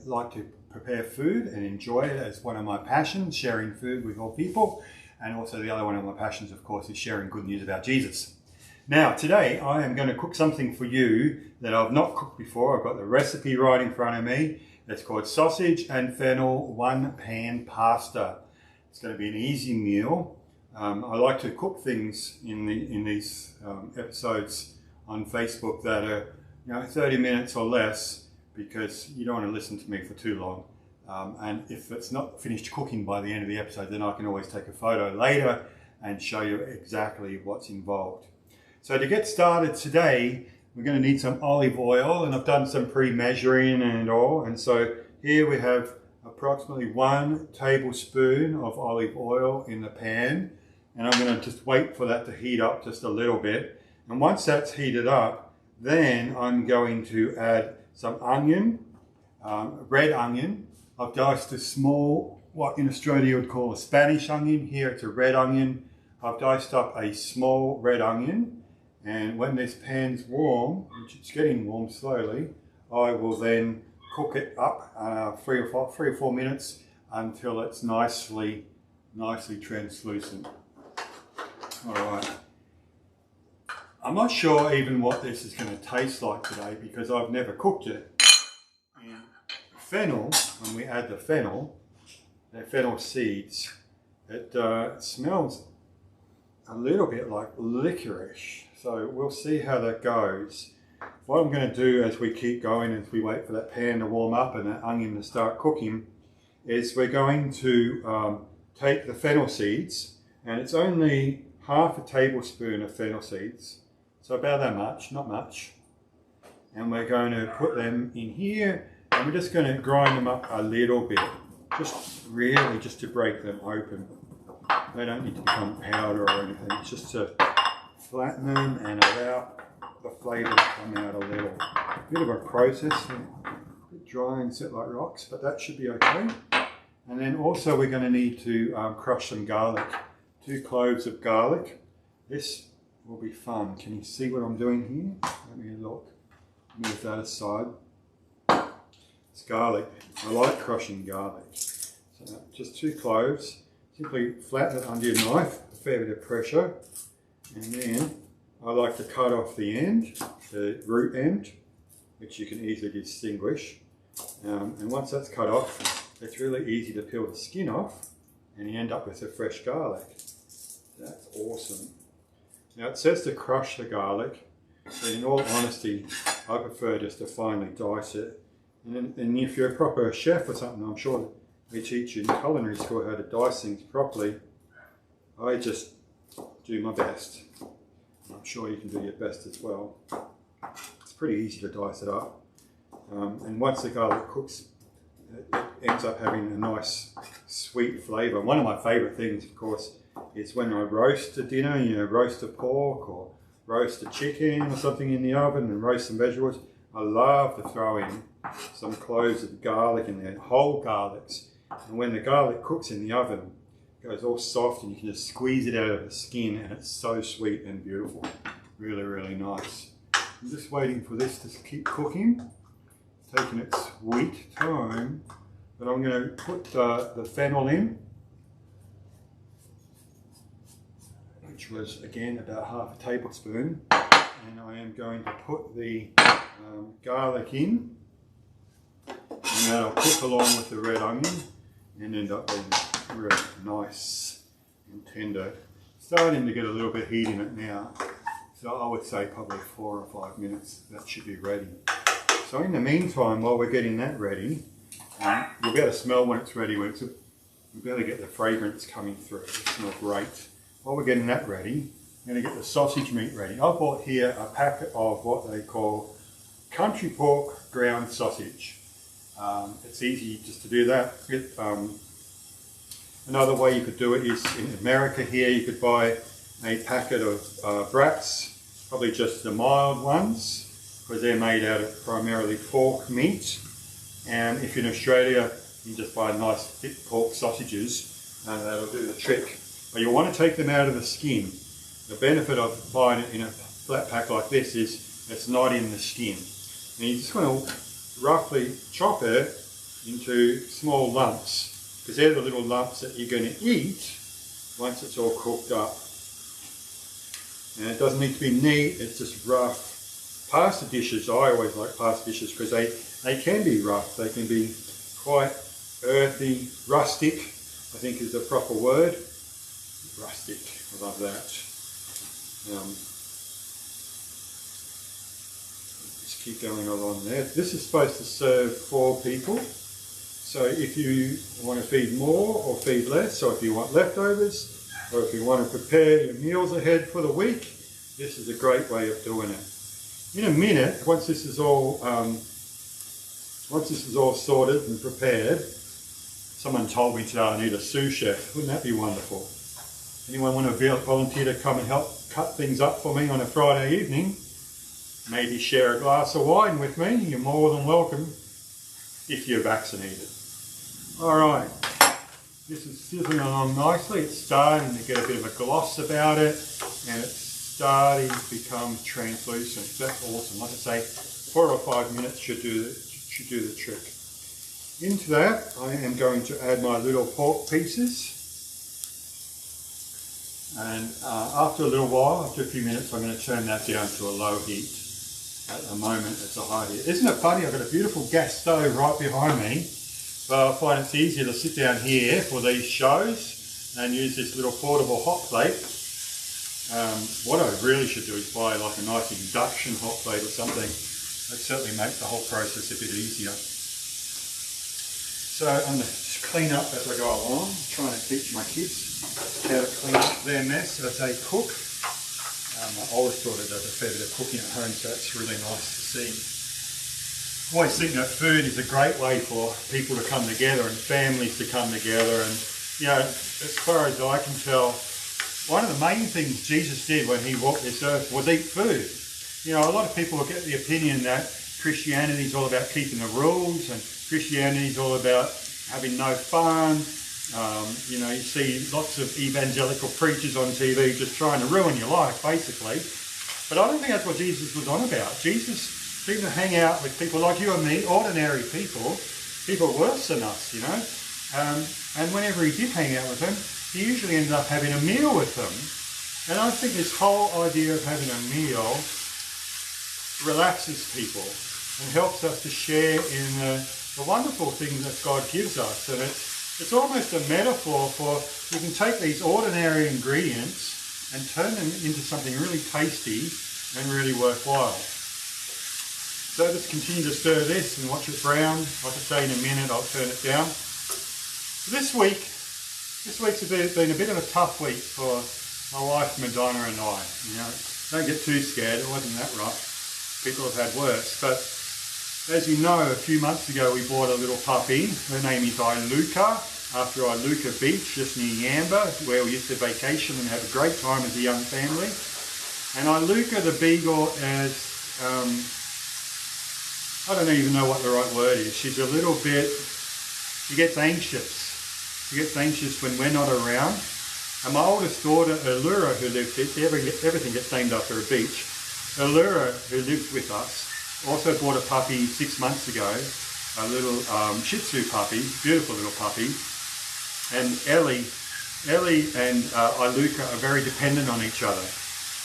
like to prepare food and enjoy it as one of my passions, sharing food with all people. And also the other one of my passions, of course, is sharing good news about Jesus. Now, today I am going to cook something for you that I've not cooked before. I've got the recipe right in front of me. It's called sausage and fennel one-pan pasta. It's going to be an easy meal. I like to cook things in these episodes on Facebook that are 30 minutes or less, because you don't want to listen to me for too long. And if it's not finished cooking by the end of the episode, then I can always take a photo later and show you exactly what's involved. So to get started today, we're going to need some olive oil, and I've done some pre-measuring and all. And so here we have approximately 1 tablespoon of olive oil in the pan. And I'm going to just wait for that to heat up just a little bit. And once that's heated up, then I'm going to add some onion, red onion. I've diced a small, what in Australia you would call a Spanish onion. Here it's a red onion. I've diced up a small red onion. And when this pan's warm, which it's getting warm slowly, I will then cook it up 3 or 4 minutes until it's nicely translucent. All right. I'm not sure even what this is going to taste like today because I've never cooked it. And fennel, when we add the fennel seeds, it smells a little bit like licorice. So we'll see how that goes. What I'm going to do as we keep going, as we wait for that pan to warm up and that onion to start cooking, is we're going to take the fennel seeds, and it's only half a tablespoon of fennel seeds. So about that much, not much. And we're going to put them in here, and we're just going to grind them up a little bit. Just to break them open. They don't need to become powder or anything. It's just to flatten them and allow the flavour to come out a little. Bit of a process, a bit dry and set like rocks, but that should be okay. And then also we're going to need to crush some garlic. 2 cloves of garlic. This will be fun. Can you see what I'm doing here? Let me look. Move that aside. It's garlic. I like crushing garlic. So just 2 cloves. Simply flatten it under your knife, a fair bit of pressure. And then I like to cut off the end, the root end, which you can easily distinguish. And once that's cut off, it's really easy to peel the skin off and you end up with a fresh garlic. That's awesome. Now it says to crush the garlic, but in all honesty, I prefer just to finely dice it. And if you're a proper chef or something, I'm sure they teach you in culinary school how to dice things properly. I just do my best. I'm sure you can do your best as well. It's pretty easy to dice it up. And once the garlic cooks, it ends up having a nice sweet flavour. One of my favourite things, of course, is when I roast a dinner, roast a pork or roast a chicken or something in the oven and roast some vegetables. I love to throw in some cloves of garlic in there, whole garlics. And when the garlic cooks in the oven, it goes all soft and you can just squeeze it out of the skin, and it's so sweet and beautiful. Really, really nice. I'm just waiting for this to keep cooking. It's taking its sweet time, but I'm going to put the fennel in, which was again about half a tablespoon, and I am going to put the garlic in, and that'll cook along with the red onion and end up being really nice and tender. Starting to get a little bit heat in it now, so I would say probably 4 or 5 minutes that should be ready. So in the meantime, while we're getting that ready, you'll be able to smell when it's ready. You'll be able to get the fragrance coming through. It smells great. While we're getting that ready, I'm going to get the sausage meat ready. I bought here a packet of what they call country pork ground sausage. It's easy just to do that. Another way you could do it is in America here, you could buy a packet of brats, probably just the mild ones, because they're made out of primarily pork meat. And if you're in Australia, you just buy nice thick pork sausages, and that'll do the trick. But you'll want to take them out of the skin. The benefit of buying it in a flat pack like this is it's not in the skin. And you just want to roughly chop it into small lumps, because they're the little lumps that you're going to eat once it's all cooked up. And it doesn't need to be neat, it's just rough. Pasta dishes, I always like pasta dishes because they can be rough. They can be quite earthy, rustic, I think is the proper word. Rustic, I love that. Just keep going along there. This is supposed to serve 4 people. So if you want to feed more or feed less, or if you want leftovers, or if you want to prepare your meals ahead for the week, this is a great way of doing it. In a minute, once this is all sorted and prepared, someone told me today I need a sous chef. Wouldn't that be wonderful? Anyone want to volunteer to come and help cut things up for me on a Friday evening? Maybe share a glass of wine with me. You're more than welcome if you're vaccinated. Alright, this is sizzling along nicely. It's starting to get a bit of a gloss about it, and it's starting to become translucent. That's awesome. Like I say, 4 or 5 minutes should do the trick. Into that, I am going to add my little pork pieces. And after a little while, after a few minutes, I'm going to turn that down to a low heat. At the moment, it's a high heat. Isn't it funny? I've got a beautiful gas stove right behind me, but I find it's easier to sit down here for these shows and use this little portable hot plate. What I really should do is buy like a nice induction hot plate or something. That certainly makes the whole process a bit easier. So I'm going to clean up as I go along, trying to teach my kids how to clean up their mess as they cook. My oldest daughter does a fair bit of cooking at home, so it's really nice to see. I've always think that food is a great way for people to come together and families to come together. And you know, as far as I can tell, one of the main things Jesus did when he walked this earth was eat food. You know, a lot of people will get the opinion that Christianity is all about keeping the rules, and Christianity is all about having no fun. You know, you see lots of evangelical preachers on TV just trying to ruin your life, basically. But I don't think that's what Jesus was on about. Jesus seemed to hang out with people like you and me, ordinary people worse than us, you know. And whenever he did hang out with them, he usually ended up having a meal with them. And I think this whole idea of having a meal relaxes people and helps us to share in the wonderful things that God gives us. And it's almost a metaphor for, you can take these ordinary ingredients and turn them into something really tasty and really worthwhile. So just continue to stir this and watch it brown. Like I say, in a minute I'll turn it down. This week's been a bit of a tough week for my wife Madonna and I. You know, don't get too scared, it wasn't that rough. People have had worse. But as you know, a few months ago we bought a little puppy. Her name is Iluka, after Iluka Beach, just near Yamba, where we used to vacation and have a great time as a young family. And Iluka the beagle is, I don't even know what the right word is. She's a little bit, she gets anxious. She gets anxious when we're not around. And my oldest daughter, Allura, who lives here, everything gets named after a beach. Allura, who lives with us, also bought a puppy 6 months ago, a little Shih Tzu puppy, beautiful little puppy. And Ellie and Iluka are very dependent on each other.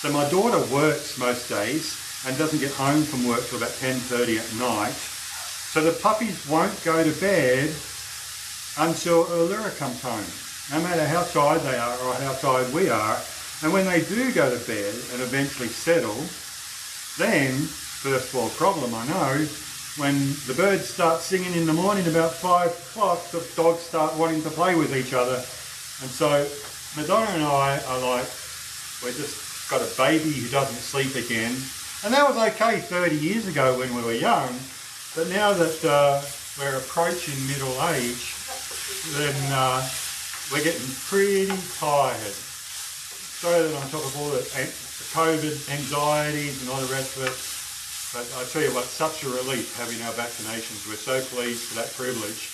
So my daughter works most days and doesn't get home from work till about 10:30 at night. So the puppies won't go to bed until Allura comes home, no matter how tired they are or how tired we are. And when they do go to bed and eventually settle, then, first world problem I know, when the birds start singing in the morning about 5 o'clock, the dogs start wanting to play with each other. And so Madonna and I are like, we've just got a baby who doesn't sleep again. And that was okay 30 years ago when we were young, but now that we're approaching middle age, then we're getting pretty tired. So that on top of all the COVID anxieties and all the rest of it, but I tell you what, such a relief having our vaccinations. We're so pleased for that privilege,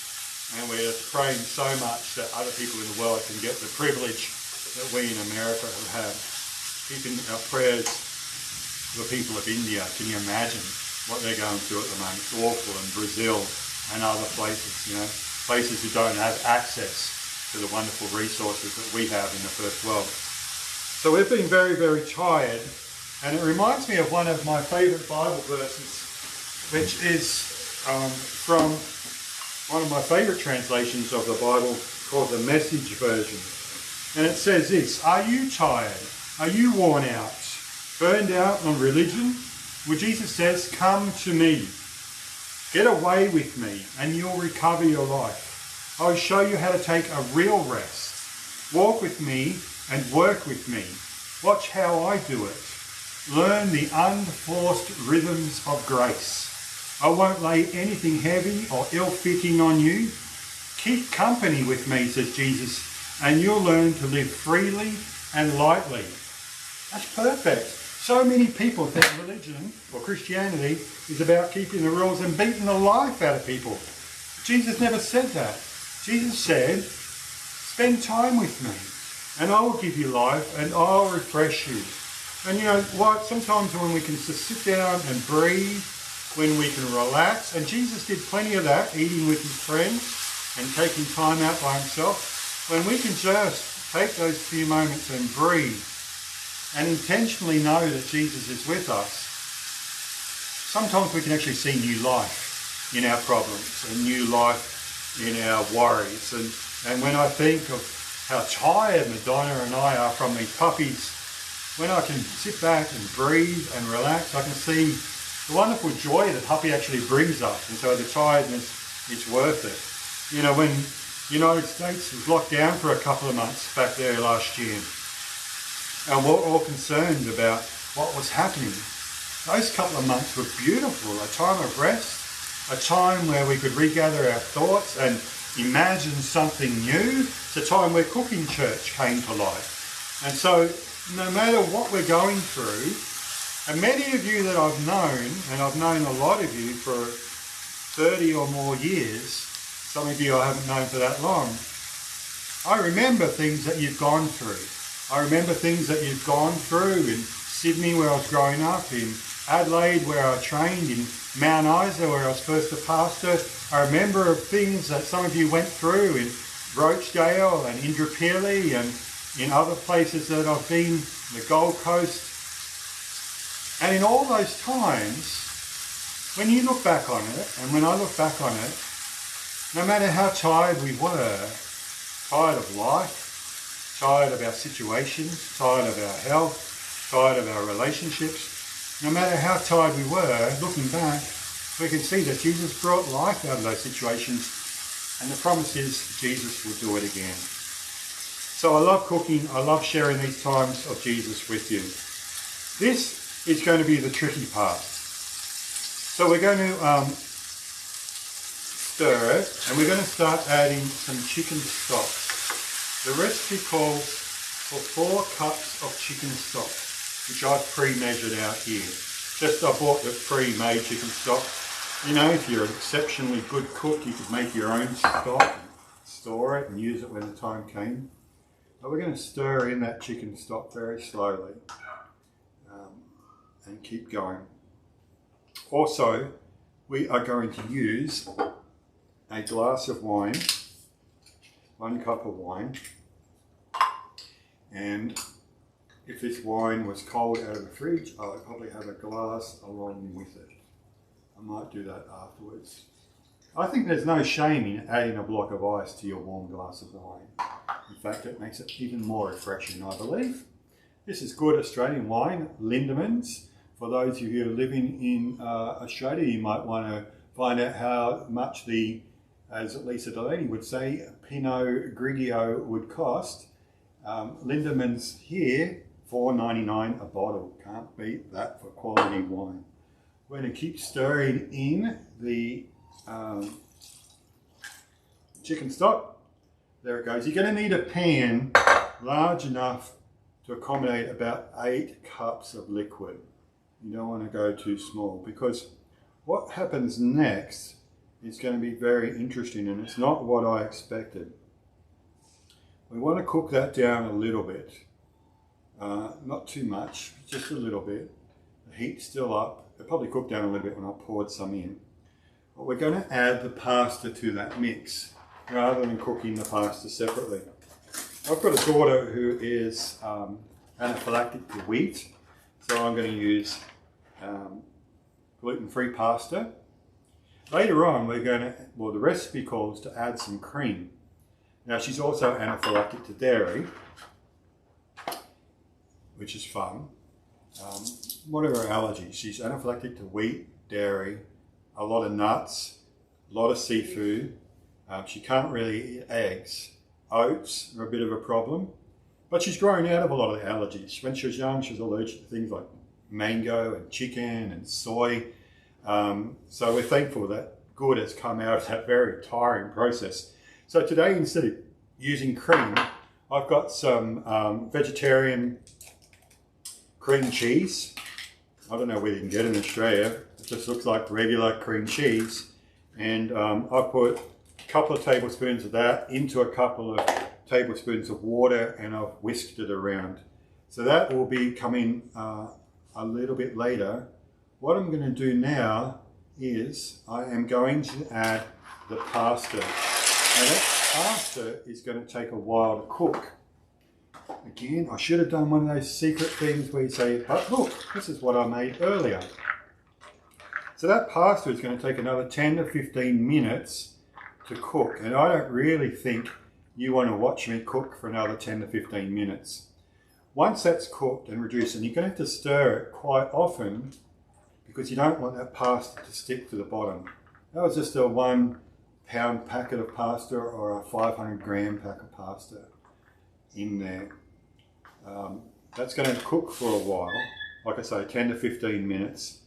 and we're just praying so much that other people in the world can get the privilege that we in America have had. Keeping our prayers for the people of India. Can you imagine what they're going through at the moment? It's awful. And Brazil, and other places, places who don't have access to the wonderful resources that we have in the first world. So we've been very, very tired, and it reminds me of one of my favourite Bible verses, which is from one of my favourite translations of the Bible called the Message version. And it says this: "Are you tired? Are you worn out? Burned out on religion? Well, Jesus says, come to me. Get away with me and you'll recover your life. I'll show you how to take a real rest. Walk with me and work with me. Watch how I do it. Learn the unforced rhythms of grace. I won't lay anything heavy or ill-fitting on you. Keep company with me," says Jesus, "and you'll learn to live freely and lightly." That's perfect. So many people think religion or Christianity is about keeping the rules and beating the life out of people. Jesus never said that. Jesus said, spend time with me and I'll give you life and I'll refresh you. And you know what? Sometimes when we can just sit down and breathe, when we can relax, and Jesus did plenty of that, eating with his friends and taking time out by himself, when we can just take those few moments and breathe and intentionally know that Jesus is with us, sometimes we can actually see new life in our problems and new life in our worries. And when I think of how tired Madonna and I are from these puppies, when I can sit back and breathe and relax, I can see the wonderful joy that puppy actually brings us, and so the tiredness is worth it. You know, when the United States was locked down for a couple of months back there last year, and we're all concerned about what was happening, those couple of months were beautiful, a time of rest, a time where we could regather our thoughts and imagine something new. It's a time where Cooking Church came to life. And so no matter what we're going through, and many of you that I've known, and I've known a lot of you for 30 or more years, some of you I haven't known for that long, I remember things that you've gone through. I remember things that you've gone through in Sydney where I was growing up, in Adelaide where I trained, in Mount Isa where I was first a pastor. I remember things that some of you went through in Rochdale and Indooroopilly and in other places that I've been, the Gold Coast. And in all those times, when you look back on it, and when I look back on it, no matter how tired we were, tired of life, tired of our situations, tired of our health, tired of our relationships, no matter how tired we were, looking back, we can see that Jesus brought life out of those situations, and the promise is Jesus will do it again. So I love cooking, I love sharing these times of Jesus with you. This is going to be the tricky part. So we're going to stir it, and we're going to start adding some chicken stock. The recipe calls for 4 cups of chicken stock, which I've pre-measured out here. I bought the pre-made chicken stock. You know, if you're an exceptionally good cook, you could make your own stock, and store it and use it when the time came. But we're going to stir in that chicken stock very slowly and keep going. Also, we are going to use a glass of wine, 1 cup of wine, and if this wine was cold out of the fridge, I would probably have a glass along with it. I might do that afterwards. I think there's no shame in adding a block of ice to your warm glass of wine. In fact, it makes it even more refreshing, I believe. This is good Australian wine, Lindemans. For those of you living in Australia, you might want to find out how much as Lisa Delaney would say, Pinot Grigio would cost. Lindemans here, $4.99 a bottle. Can't beat that for quality wine. We're going to keep stirring in the chicken stock. There it goes. You're going to need a pan large enough to accommodate about 8 cups of liquid. You don't want to go too small, because what happens next is going to be very interesting, and it's not what I expected. We want to cook that down a little bit. Not too much, just a little bit. The heat's still up. It'll probably cook down a little bit when I poured some in. but we're going to add the pasta to that mix rather than cooking the pasta separately. I've got a daughter who is anaphylactic to wheat, so I'm going to use gluten-free pasta. Later on, we're going to, well, the recipe calls to add some cream. Now, she's also anaphylactic to dairy, which is fun. What are her allergies? She's anaphylactic to wheat, dairy, a lot of nuts, a lot of seafood. She can't really eat eggs. Oats are a bit of a problem, but she's growing out of a lot of the allergies. When she was young, she was allergic to things like mango and chicken and soy. So we're thankful that good has come out of that very tiring process. So today, instead of using cream, I've got some vegetarian cream cheese. I don't know where you can get it in Australia. It just looks like regular cream cheese. And I put a couple of tablespoons of that into a couple of tablespoons of water, and I've whisked it around. So that will be coming a little bit later. What I'm going to do now is I am going to add the pasta. Now that pasta is going to take a while to cook. Again, I should have done one of those secret things where you say, but look, this is what I made earlier. So that pasta is going to take another 10 to 15 minutes to cook. And I don't really think you want to watch me cook for another 10 to 15 minutes. Once that's cooked and reduced, and you're going to have to stir it quite often because you don't want that pasta to stick to the bottom. That was just a 1 pound packet of pasta or a 500 gram pack of pasta in there. That's going to cook for a while, like I say, 10 to 15 minutes.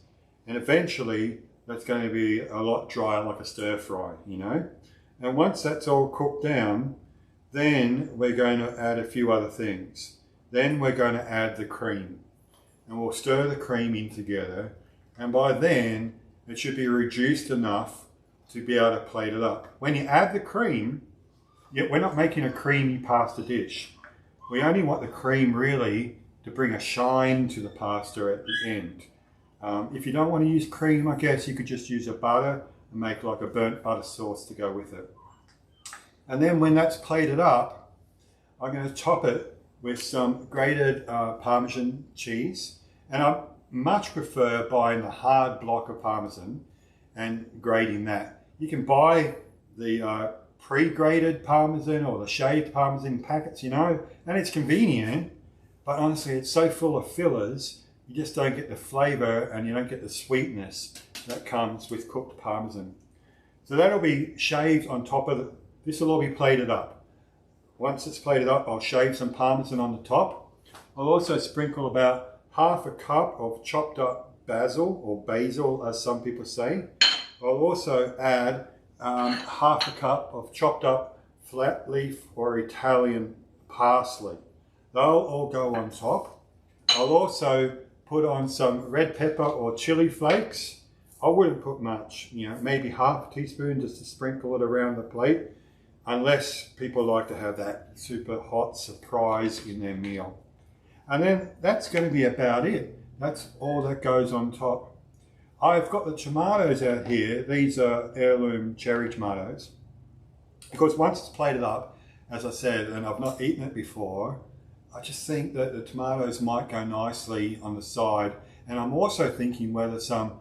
And eventually that's going to be a lot drier, like a stir fry, you know. And once that's all cooked down, then we're going to add a few other things. Then we're going to add the cream, and we'll stir the cream in together. And by then it should be reduced enough to be able to plate it up. When you add the cream, we're not making a creamy pasta dish. We only want the cream really to bring a shine to the pasta at the end. If you don't want to use cream, I guess you could just use a butter and make like a burnt butter sauce to go with it. And then when that's plated up, I'm going to top it with some grated Parmesan cheese. And I much prefer buying the hard block of Parmesan and grating that. You can buy the pre-grated Parmesan or the shaved Parmesan packets, you know, and it's convenient, but honestly it's so full of fillers, you just don't get the flavour and you don't get the sweetness that comes with cooked Parmesan. So that'll be shaved on top of it. This will all be plated up. Once it's plated up, I'll shave some Parmesan on the top. I'll also sprinkle about half a cup of chopped up basil, as some people say. I'll also add half a cup of chopped up flat leaf or Italian parsley. They'll all go on top. I'll also put on some red pepper or chili flakes. I wouldn't put much, you know, maybe half a teaspoon just to sprinkle it around the plate, unless people like to have that super hot surprise in their meal. And then that's going to be about it. That's all that goes on top. I've got the tomatoes out here. These are heirloom cherry tomatoes. Because once it's plated up, as I said, and I've not eaten it before, I just think that the tomatoes might go nicely on the side. And I'm also thinking whether some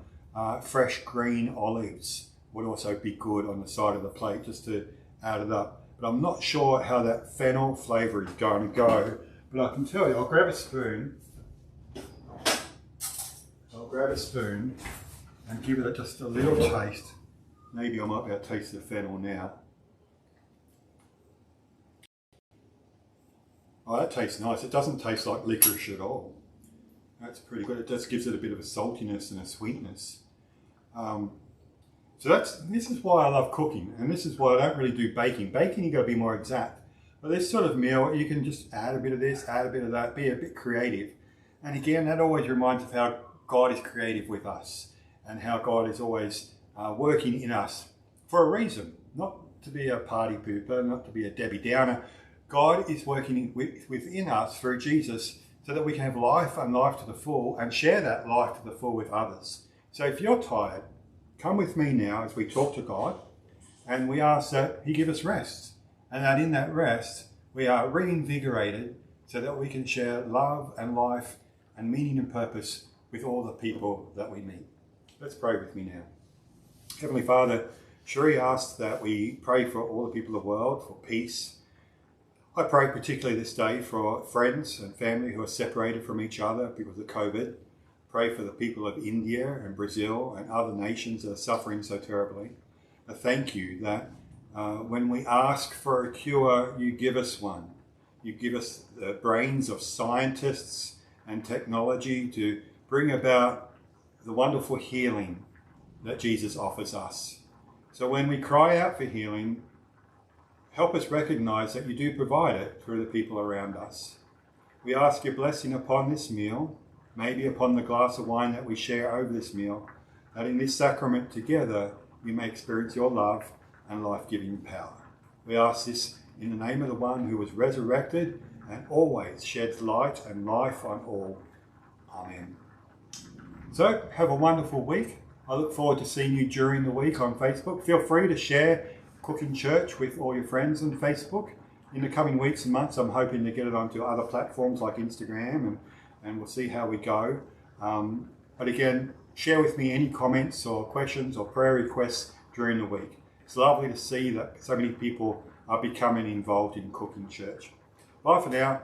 fresh green olives would also be good on the side of the plate, just to add it up. But I'm not sure how that fennel flavour is going to go. But I can tell you, I'll grab a spoon. And give it just a little taste. Maybe I might be able to taste the fennel now. Oh, that tastes nice. It doesn't taste like licorice at all. That's pretty good. It just gives it a bit of a saltiness and a sweetness. So this is why I love cooking, and this is why I don't really do baking. Baking, you've got to be more exact. But this sort of meal, you can just add a bit of this, add a bit of that, be a bit creative. And again, that always reminds of how God is creative with us, and how God is always working in us for a reason, not to be a party pooper, not to be a Debbie Downer. God is working within us through Jesus so that we can have life and life to the full and share that life to the full with others. So if you're tired, come with me now as we talk to God, and we ask that He give us rest, and that in that rest we are reinvigorated so that we can share love and life and meaning and purpose with all the people that we meet. Let's pray with me now. Heavenly Father, Sheree asks that we pray for all the people of the world, for peace. I pray particularly this day for friends and family who are separated from each other because of COVID. Pray for the people of India and Brazil and other nations that are suffering so terribly. I thank you that when we ask for a cure, you give us one. You give us the brains of scientists and technology to bring about the wonderful healing that Jesus offers us. So when we cry out for healing, help us recognize that you do provide it through the people around us. We ask your blessing upon this meal, maybe upon the glass of wine that we share over this meal, that in this sacrament together we may experience your love and life-giving power. We ask this in the name of the one who was resurrected and always sheds light and life on all. Amen. So, have a wonderful week. I look forward to seeing you during the week on Facebook. Feel free to share Cooking Church with all your friends on Facebook. In the coming weeks and months, I'm hoping to get it onto other platforms like Instagram, and we'll see how we go. But again, share with me any comments or questions or prayer requests during the week. It's lovely to see that so many people are becoming involved in Cooking Church. Bye for now.